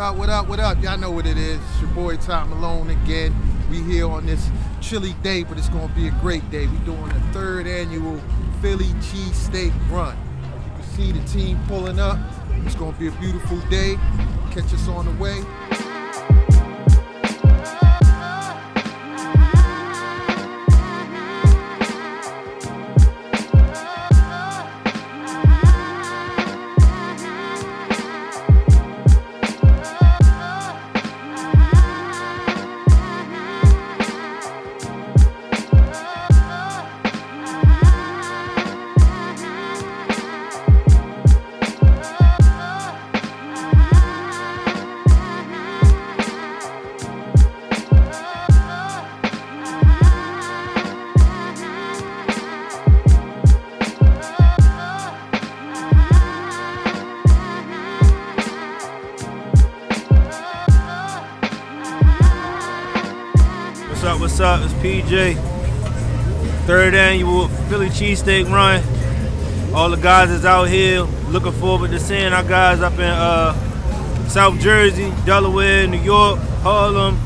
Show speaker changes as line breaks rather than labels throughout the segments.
up, what up, what up? Y'all know what it is. It's your boy Tom Malone again. We here on this chilly day, but it's gonna be a great day. We doing the 3rd annual Philly cheesesteak run. As you can see the team pulling up. It's gonna be a beautiful day. Catch us on the way.
What's up? It's PJ. 3rd annual Philly cheesesteak run. All the guys is out here looking forward to seeing our guys up in South Jersey, Delaware, New York, Harlem.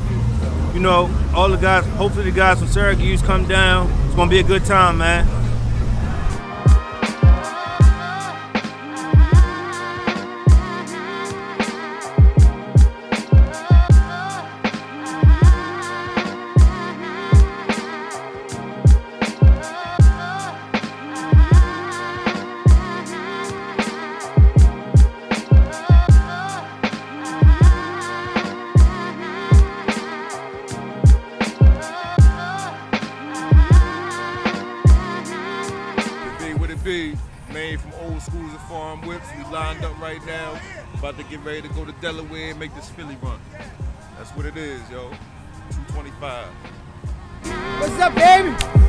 You know, all the guys, hopefully the guys from Syracuse come down. It's gonna be a good time, man.
Made from old schools of farm whips. We lined up right now, about to get ready to go to Delaware and make this Philly run. That's what it is, yo. 225.
What's up, baby?